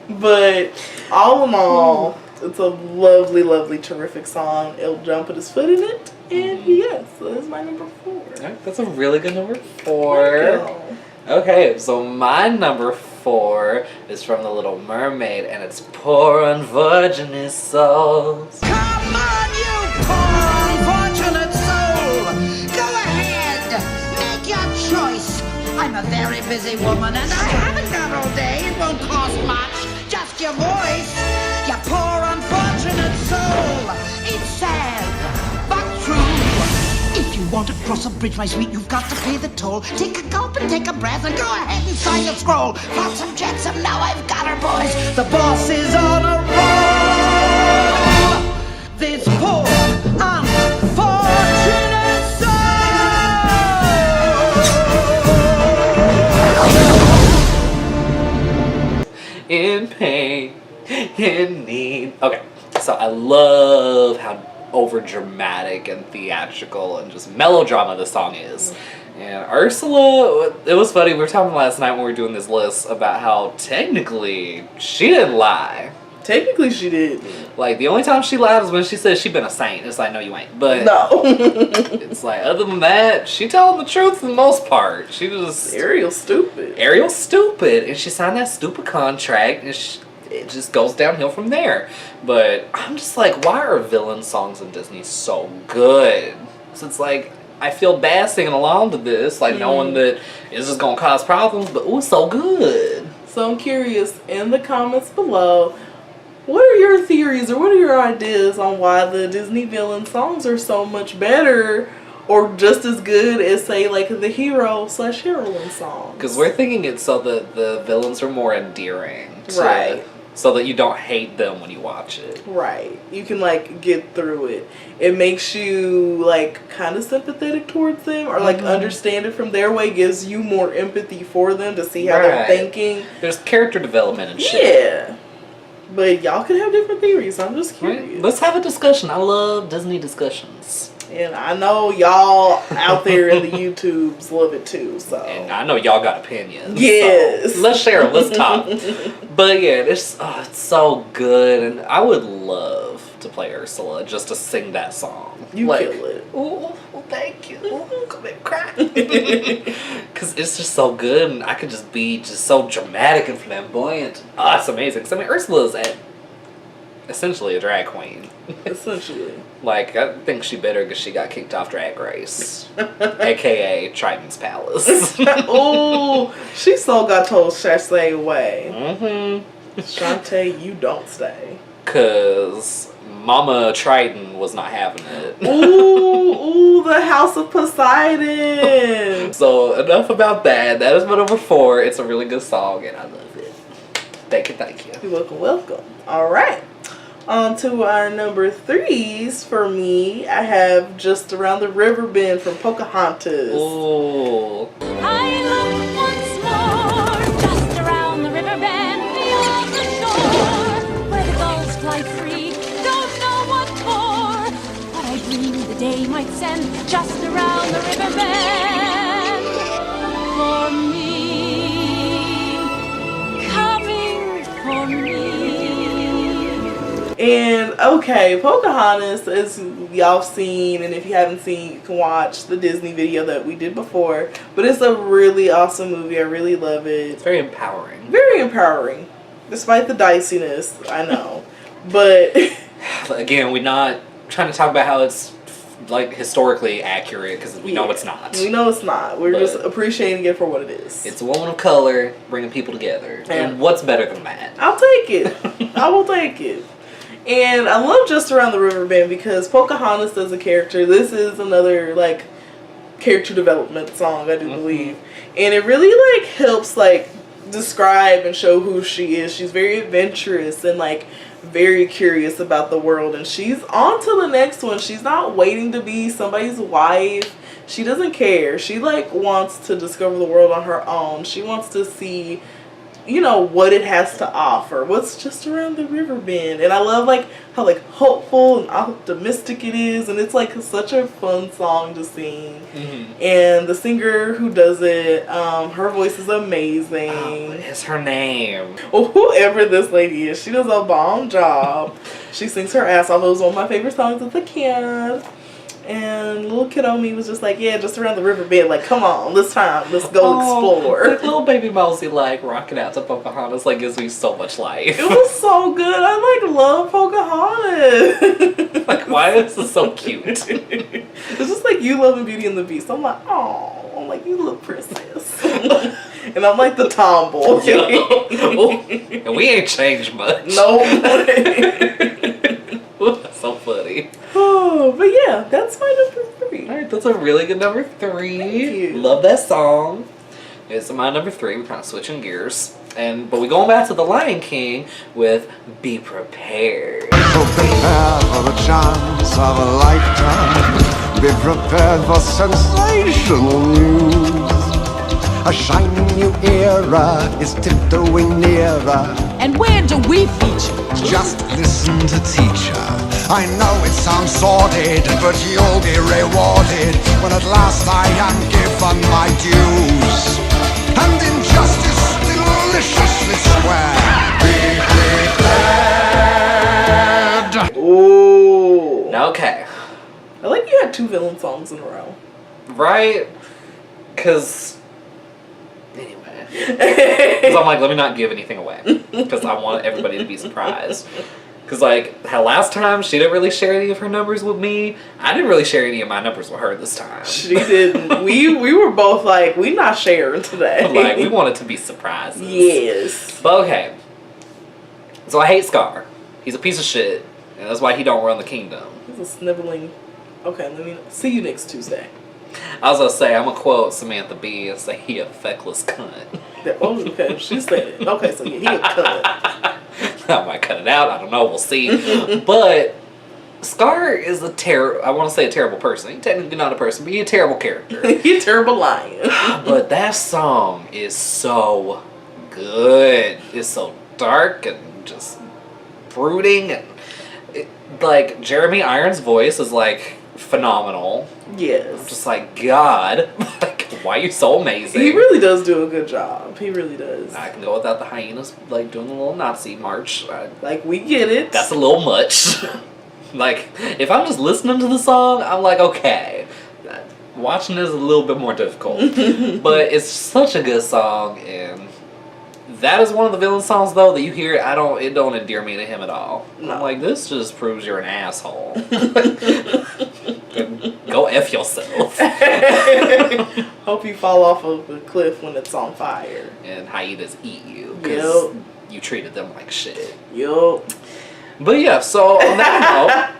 But all in all, it's a lovely, lovely, terrific song. Elton John put his foot in it. And yes, so this is my number 4. Alright, that's a really good number 4. Okay, so my number 4 is from The Little Mermaid, and it's Poor Unfortunate Souls. Come on, you poor unfortunate soul! Go ahead, make your choice. I'm a very busy woman and I haven't got all day. It won't cost much, just your voice. You poor unfortunate soul. It's sad, but true. If you want to cross a bridge, my sweet, you've got to pay the toll. Take a gulp and take a breath and go ahead and sign your scroll. Flotsam jetsam, now I've got her, boys. The boss is on a roll. This poor, unfortunate soul. In pain, in need. Okay, so I love how over dramatic and theatrical and just melodrama the song is. And Ursula, it was funny, we were talking last night when we were doing this list about how technically she didn't lie. Technically, she did. Like, the only time she lied was when she said she been a saint. It's like, no, you ain't. But No. it's like, other than that, she telling the truth for the most part. She just... Ariel's stupid. Ariel's stupid, and she signed that stupid contract, and it just goes downhill from there. But I'm just like, why are villain songs in Disney so good? So it's like, I feel bad singing along to this, like knowing that it's just gonna cause problems, but ooh, so good. So I'm curious, in the comments below, what are your theories or what are your ideas on why the Disney villain songs are so much better or just as good as, say, like the hero/heroine songs? Because we're thinking it so that the villains are more endearing. Right. So that you don't hate them when you watch it. Right. You can, like, get through it. It makes you, like, kind of sympathetic towards them or, like, understand it from their way, gives you more empathy for them to see how they're Right. thinking. There's character development and shit. Yeah. But y'all can have different theories. I'm just Right? curious. Let's have a discussion. I love Disney discussions. And I know y'all out there in the YouTubes love it too, so. And I know y'all got opinions. Yes. So let's share them. Let's talk. But yeah, it's so good. And I would love to play Ursula just to sing that song. You like, kill it. Ooh, thank you. Ooh, come and cry. Because it's just so good. And I could just be just so dramatic and flamboyant. Oh, it's amazing. 'Cause I mean, Ursula is essentially a drag queen. Essentially. Like, I think she better because she got kicked off Drag Race. AKA Triton's Palace. Ooh, she so got told Sashay away. Mm-hmm. Shantae, you don't stay. Because Mama Triton was not having it. Ooh, the House of Poseidon. So, enough about that. That is my number 4. It's a really good song, and I love it. Thank you. You're welcome. All right. On to our number 3s. For me, I have Just Around the River Bend from Pocahontas. Ooh. I look once more, just around the river bend, beyond the shore, where the gulls fly free. Don't know what for, but I dreamed the day might send just around the river bend for me, coming for me. And okay, Pocahontas, as y'all seen, and if you haven't seen, you can watch the Disney video that we did before. But it's a really awesome movie. I really love it. It's very empowering. Very empowering, despite the diciness. I know, but Again, we're not trying to talk about how it's like historically accurate because we know Yeah. it's not. We know it's not. We're But just appreciating it for what it is. It's a woman of color bringing people together. Yeah. And what's better than that? I'll take it. I will take it. And I love Just Around the River Bend because Pocahontas as a character, this is another, like, character development song, I do believe. And it really, like, helps, like, describe and show who she is. She's very adventurous and, like, very curious about the world. And she's on to the next one. She's not waiting to be somebody's wife. She doesn't care. She, like, wants to discover the world on her own. She wants to see, you know, what it has to offer, what's just around the river bend. And I love, like, how, like, hopeful and optimistic it is, and it's, like, such a fun song to sing. And the singer who does it, her voice is amazing. What is her name? Well, whoever this lady is, she does a bomb job. She sings her ass off. It was one of my favorite songs as a kid. And little kiddo me was just like, yeah, just around the river bend. Like, come on, let's go explore. Like little baby Mosey, like rocking out to Pocahontas, like gives me so much life. It was so good. I like love Pocahontas. Like, why is this so cute? It's just like you loving Beauty and the Beast. I'm like, oh, I'm like, you little princess. And I'm like the tomboy. And we ain't changed much. No. That's so funny. Oh, but yeah, that's my number 3. Alright, that's a really good number 3. Thank you. Love that song. It's my number 3. We're kind of switching gears. But we're going back to The Lion King with Be Prepared. So prepare for the chance of a lifetime. Be prepared for sensational news. A shining new era is tiptoeing nearer. And where do we feature? Just listen to teacher I know it sounds sordid, but you'll be rewarded when at last I am given my dues. And injustice deliciously square. Be prepared. Ooh. Okay. I like you had 2 villain songs in a row. Right? Because... Anyway. Because I'm like, let me not give anything away. Because I want everybody to be surprised. Because, like, how last time she didn't really share any of her numbers with me, I didn't really share any of my numbers with her this time. She didn't. we were both like, we not sharing today. Like, we wanted to be surprises. Yes. But okay. So I hate Scar. He's a piece of shit. And that's why he don't run the kingdom. He's a sniveling. Okay, let me see you next Tuesday. I was gonna say, I'm gonna quote Samantha Bee and say he a feckless cunt. Oh, okay, she said it. Okay, so yeah, he a cunt. I might cut it out. I don't know. We'll see. But Scar is I want to say a terrible person. He's technically not a person, but he's a terrible character. He's a terrible lion. But that song is so good. It's so dark and just brooding. And like, Jeremy Irons' voice is like phenomenal. Yes. Just like, God, like, why are you so amazing? He really does do a good job. He really does. I can go without the hyenas, like, doing a little Nazi march. Like, we get it. That's a little much. Like, if I'm just listening to the song, I'm like, okay. Watching is a little bit more difficult. But it's such a good song, and that is one of the villain songs, though, that you hear, it don't endear me to him at all. No. I'm like, this just proves you're an asshole. Go F yourself. Hope you fall off of a cliff when it's on fire. And hyenas eat you, because you treated them like shit. Yup. But yeah, so on that note,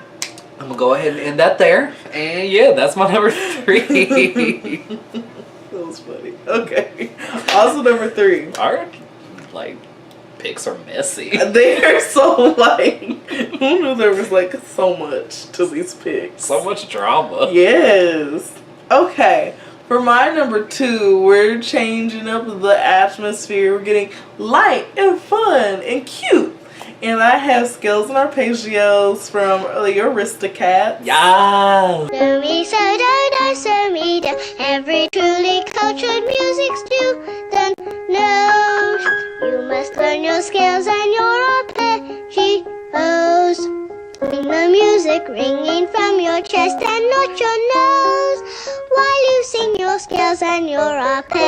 I'm gonna go ahead and end that there. And yeah, that's my number 3. That was funny. Okay. Also, number 3. Our, like, picks are messy. They are so, like, who knew there was, like, so much to these picks? So much drama. Yes. Okay. For my number 2, we're changing up the atmosphere. We're getting light and fun and cute. And I have Scales and Arpeggios from the Aristocats. Yeah. Do me so do me do. Every truly cultured music student knows you must learn your scales and your arpeggios. Bring the music ringing from your chest and not your nose, while you sing your scales and your arpeggios.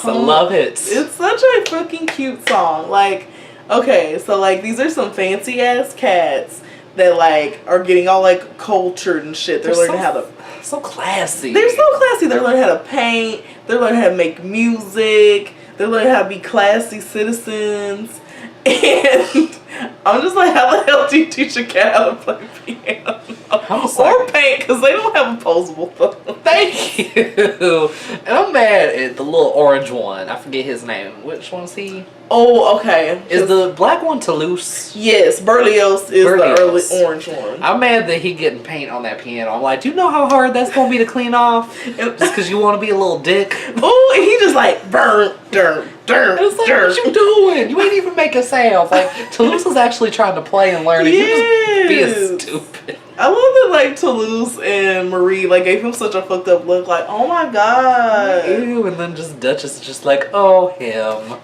I love it. It's such a fucking cute song. Like, okay, so like these are some fancy ass cats that like are getting all like cultured and shit. They're learning how to. So classy. They're so classy. They're learning how to paint. They're learning how to make music. They're learning how to be classy citizens. And I'm just like, how the hell do you teach a cat how to play piano? Or paint, because they don't have opposable thumbs. Thank you. And I'm mad at the little orange one. I forget his name. Which one's he? Oh, okay. Is the black one Toulouse? Yes, Berlioz is the early orange one. I'm mad that he getting paint on that piano. I'm like, do you know how hard that's going to be to clean off? Just because you want to be a little dick? Oh, and he just like, burn, dirt. It's like, what you doing? You ain't even making sounds. Like, Toulouse is actually trying to play and learn, and you just being stupid. I love that, like, Toulouse and Marie, like, gave him such a fucked up look, like, oh my god. Ew, and then just Duchess is just like, oh, him.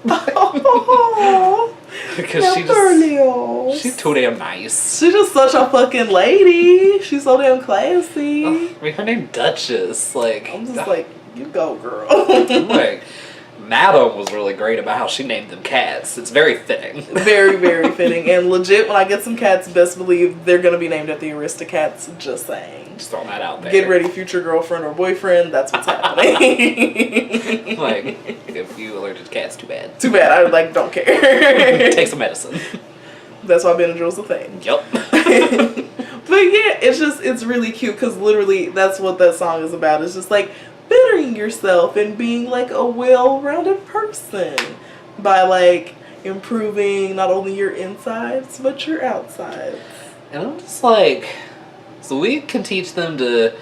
Because she's too damn nice. She's just such a fucking lady. She's so damn classy. I mean, her name Duchess. Like, I'm just like, you go, girl. Like, Madam was really great about how she named them cats. It's very fitting. Very, very fitting. And legit, when I get some cats, best believe they're going to be named after the Aristocats. Just saying. Just throwing that out there. Get ready, future girlfriend or boyfriend. That's what's happening. Like, if you allergic to cats, too bad. Too bad. I, like, don't care. Take some medicine. That's why Benadryl's a thing. Yep. But yeah, it's really cute because literally that's what that song is about. It's just like bettering yourself and being like a well-rounded person by like improving not only your insides but your outsides. And I'm just like, so we can teach them to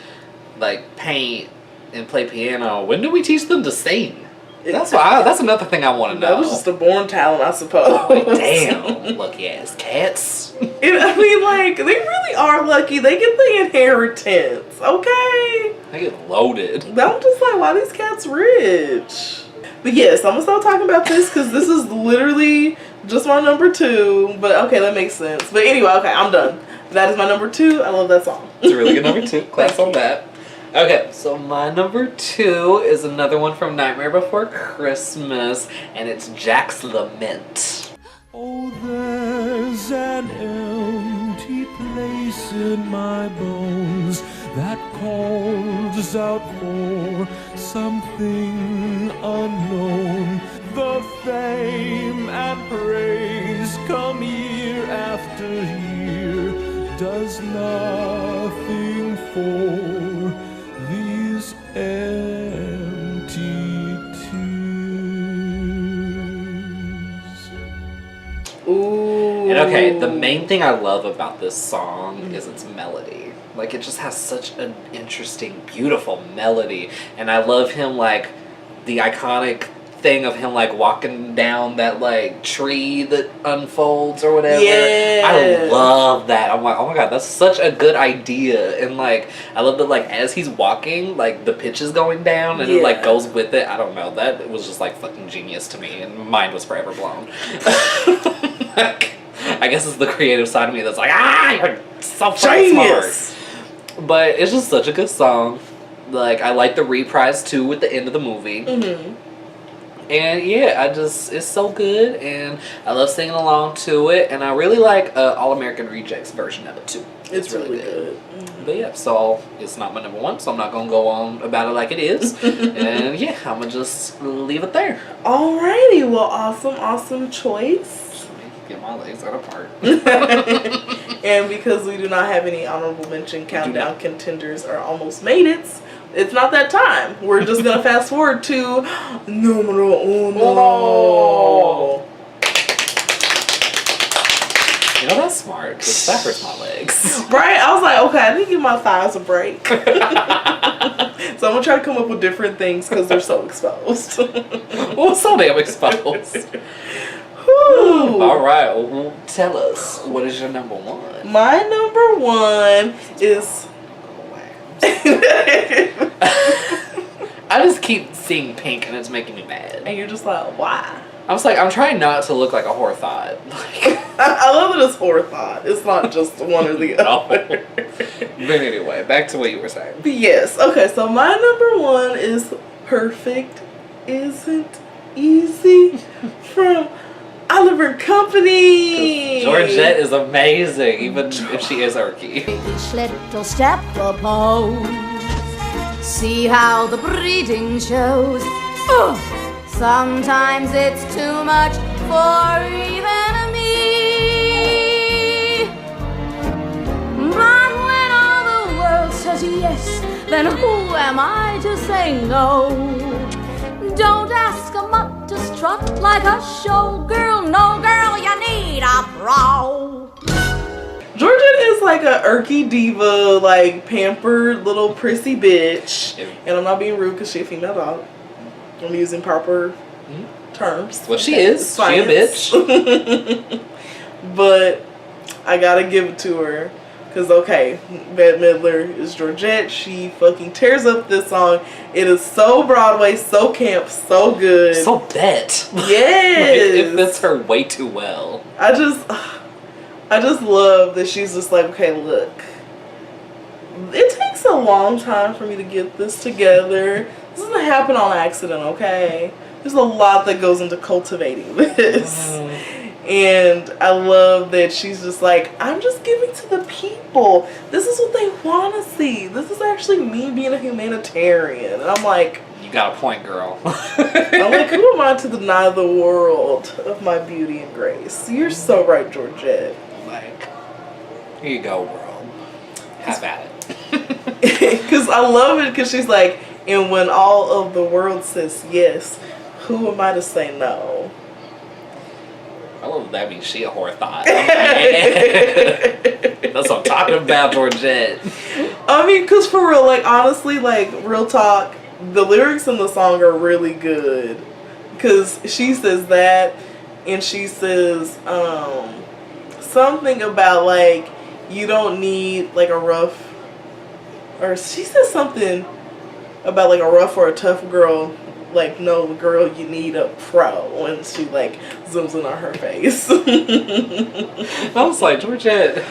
like paint and play piano. When do we teach them to sing? That's another thing I want to know. That was just a born talent, I suppose. Like, damn, lucky ass cats. I mean, like, they really are lucky. They get the inheritance, okay? They get loaded. I'm just like, why these cats rich? But yes, I'm gonna stop talking about this because this is literally just my number 2. But okay, that makes sense. But anyway, okay, I'm done. That is my number 2. I love that song. It's a really good number 2. Class on that. Okay, so my number 2 is another one from Nightmare Before Christmas, and it's Jack's Lament. Oh, there's an empty place in my bones that calls out for something unknown. The fame and praise come year after year, does nothing for these empty tears. Ooh. And okay, the main thing I love about this song is its melody. Like, it just has such an interesting, beautiful melody. And I love him, like, the iconic thing of him, like, walking down that, like, tree that unfolds or whatever. Yeah. I love that. I'm like, oh my god, that's such a good idea. And, like, I love that, like, as he's walking, like, the pitch is going down and it, like, goes with it. I don't know. That was just, like, fucking genius to me. And mine was forever blown. Like, I guess it's the creative side of me that's like, you're so fucking smart. But it's just such a good song. Like, I like the reprise too at the end of the movie. Mm-hmm. And yeah, it's so good, and I love singing along to it, and I really like All American Rejects version of it too. It's really good. Mm-hmm. But yeah, so it's not my number 1, so I'm not gonna go on about it like it is. And yeah, I'm gonna just leave it there. Alrighty, well, awesome choice. Get my legs out apart. And because we do not have any honorable mention countdown contenders or almost made it's not that time. We're just gonna fast forward to numero uno. You know, that's smart, because that hurts my legs. Right? I was like, okay, I need to give my thighs a break. So I'm gonna try to come up with different things because they're so exposed. Well, so damn exposed. Alright, well, tell us, what is your number 1? My number 1 is... I just keep seeing pink and it's making me mad. And you're just like, why? I was like, I'm trying not to look like a whore thought. Like, I love that it's horror thought. It's not just one or the other. But anyway, back to what you were saying. Yes. Okay, so my number 1 is Perfect Isn't Easy from Oliver Company. Georgette is amazing, even if she is irky. Each little step a pose. See how the breeding shows. Sometimes it's too much for even me. But when all the world says yes, then who am I to say no? Don't ask a mutt to strut like a showgirl. No, girl, you need a pro. Georgette is like a irky diva, like pampered little prissy bitch. And I'm not being rude because she's a female dog. I'm using proper terms. Well, she is. She a bitch. But I gotta give it to her. Because, okay, Bette Midler is Georgette. She fucking tears up this song. It is so Broadway, so camp, so good. So Bette. Yes. It fits her way too well. I just love that she's just like, okay, look. It takes a long time for me to get this together. This doesn't happen on accident, okay? There's a lot that goes into cultivating this. And I love that she's just like, I'm just giving to the people. This is what they want to see. This is actually me being a humanitarian. And I'm like... You got a point, girl. I'm like, who am I to deny the world of my beauty and grace? You're so right, Georgette. Like, here you go, world. Have at it. Because I love it because she's like, and when all of the world says yes, who am I to say no? I love that means she a whore thought. That's what I'm talking about, Georgette. I mean, because for real, like, honestly, like, real talk, the lyrics in the song are really good. Because she says that, and she says something about like you don't need like a rough, or she says something about like a rough or a tough girl. Like, no, girl, you need a pro. When she like zooms in on her face. I was like, Georgette,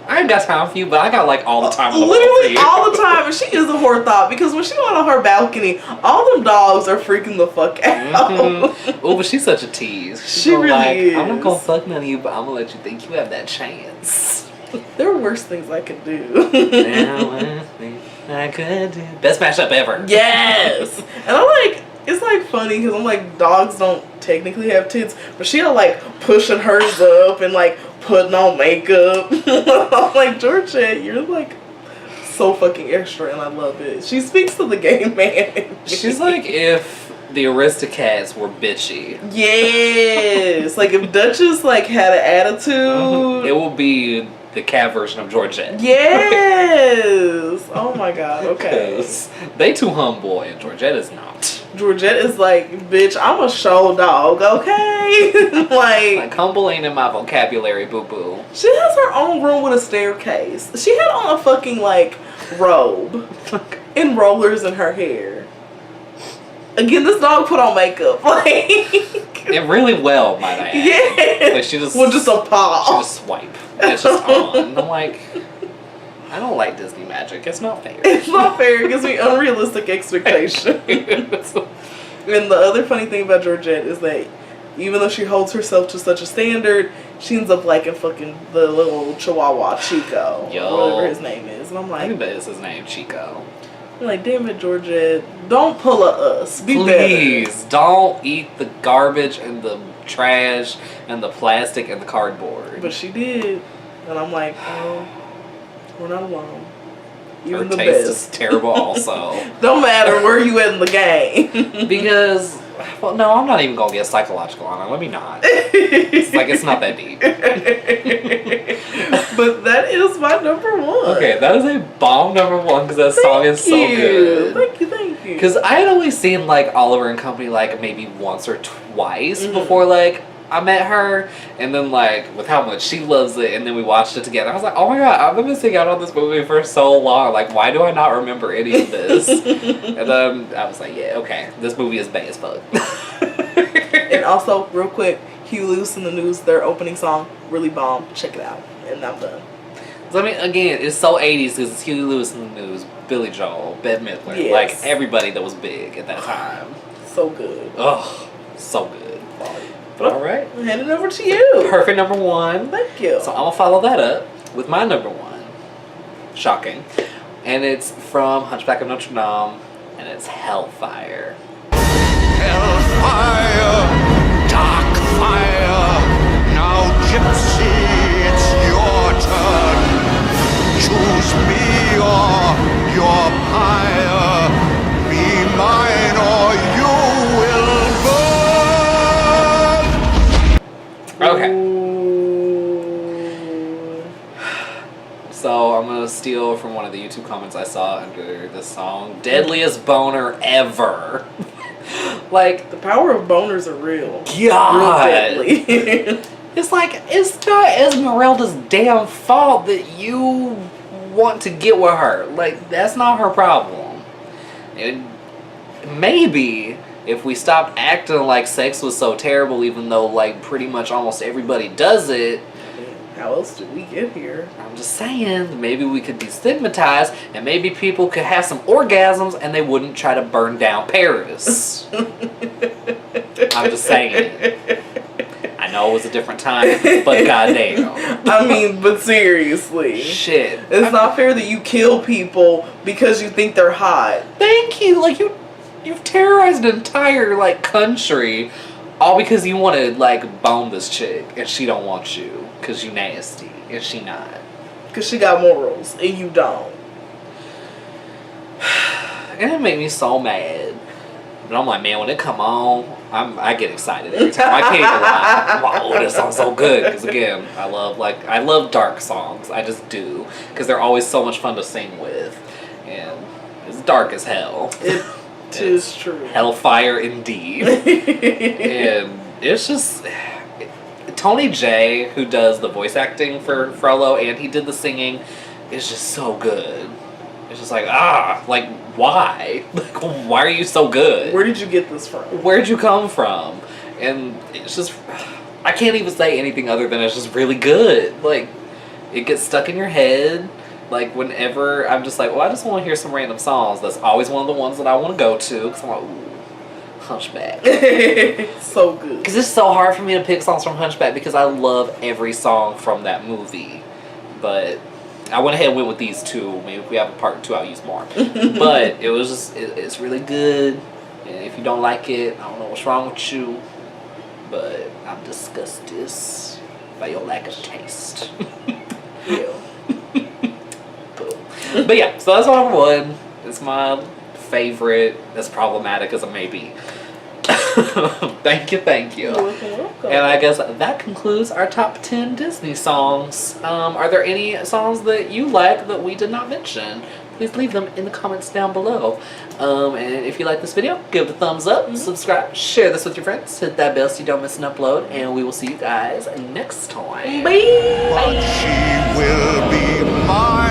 I ain't got time for you, but I got like all the time in the world for Literally you. all the time. And she is a whore thought because when she went on her balcony, all them dogs are freaking the fuck out. Oh, but she's such a tease. She's She gonna, really like, is. I'm not gonna fuck none of you, but I'm gonna let you think you have that chance. There are worse things I could do. Now with me, I could do. Best mashup ever. Yes. And I'm like, it's like funny because I'm like, dogs don't technically have tits, but she'll like pushing hers up and like putting on makeup. I'm like, Georgette, you're like so fucking extra, and I love it. She speaks to the gay man. She's like if the Aristocats were bitchy. Yes. Like if Duchess like had an attitude. It will be the cat version of Georgette. Yes. Oh my god. Okay. 'Cause they too humboy and Georgette is not. Georgette is like, bitch, I'm a show dog, okay? Like humble ain't in my vocabulary, boo boo. She has her own room with a staircase. She had on a fucking like robe and rollers in her hair. Again, this dog put on makeup, like And really well, might I add. yeah. Like she just With just a paw. She just swipe. It's just on. And I'm like, I don't like Disney magic. It's not fair. It's not fair. It gives me unrealistic expectations. And the other funny thing about Georgette is that even though she holds herself to such a standard, she ends up liking fucking the little Chihuahua Chico, Yo. or whatever his name is. And I'm I think like, that is his name, Chico. damn it, Georgette, don't pull a us. Be Please don't eat the garbage and the trash and the plastic and the cardboard. better. But she did, and I'm like, oh, we're not alone. Her Even the taste best. is terrible also. Don't matter where you at in the game. Because, well, no, I'm not even going to get psychological on it. Let me not. It's like, it's not that deep. But that is my number one. Okay, that is a bomb number one because that song is so good. Thank you. Because I had always seen like Oliver and Company like maybe once or twice Mm-hmm. before like I met her, and then like with how much she loves it, and then we watched it together. I was like, oh my god, I've been missing out on this movie for so long. Like, why do I not remember any of this? And then I was like, yeah, okay, this movie is bad as fuck. And also, real quick, Hugh Lewis in the News, their opening song, really bomb. Check it out. And I'm done. So I mean, again, it's so 80s because it's Huey Lewis in the News, Billy Joel, Bette Midler, Yes. like everybody that was big at that time. So good. Ugh, so good. But All right. I'm handing it over to you. Perfect number one. Thank you. So I'm gonna follow that up with my number one. Shocking. And it's from Hunchback of Notre Dame, and it's Hellfire. Hellfire, dark fire. Now, Gypsy, it's your turn. Choose me or your pyre. Be mine or you will burn. Okay. Ooh. So I'm gonna steal from one of the YouTube comments I saw under this song. Deadliest boner ever. Like, The power of boners are real. God. Real deadly. It's like, it's not Esmeralda's damn fault that you want to get with her. Like, that's not her problem. And maybe if we stopped acting like sex was so terrible, even though, like, pretty much almost everybody does it, How else did we get here? I'm just saying, maybe we could destigmatize, and maybe people could have some orgasms and they wouldn't try to burn down Paris. I'm just saying. I know it was a different time, but goddamn. I mean, but seriously. Shit. It's not fair that you kill people because you think they're hot. Thank you. Like, you've terrorized an entire, like, country all because you want to, like, bone this chick and she don't want you because you nasty and she not. Because she got morals and you don't. And it made me so mad. But I'm like, man, when it come on, I get excited every time. I can't even lie. Wow, this song's so good. Because again, I love dark songs. I just do. Because they're always so much fun to sing with. And it's dark as hell. It 'Tis true. Hellfire indeed. And it's just Tony J, who does the voice acting for Frollo, and he did the singing, is just so good. It's just like, like, why? Like, why are you so good? Where did you get this from? Where'd you come from? And it's just, I can't even say anything other than it's just really good. Like, it gets stuck in your head. Like, whenever I'm just like, well, I just want to hear some random songs, that's always one of the ones that I want to go to. Because I'm like, ooh, Hunchback. So good. Because it's so hard for me to pick songs from Hunchback because I love every song from that movie. But I went ahead and went with these two. Maybe if we have a part 2, I'll use more. But it was just, it's really good. And if you don't like it, I don't know what's wrong with you. But I'm disgusted by your lack of taste. Yeah. But yeah, so that's my number 1. It's my favorite, as problematic as it may be. Thank you. You're welcome. And I guess that concludes our top 10 Disney songs. Are there any songs that you like that we did not mention? Please leave them in the comments down below. And if you like this video, give it a thumbs up, subscribe, share this with your friends, hit that bell so you don't miss an upload, and we will see you guys next time. Bye. But she will be mine.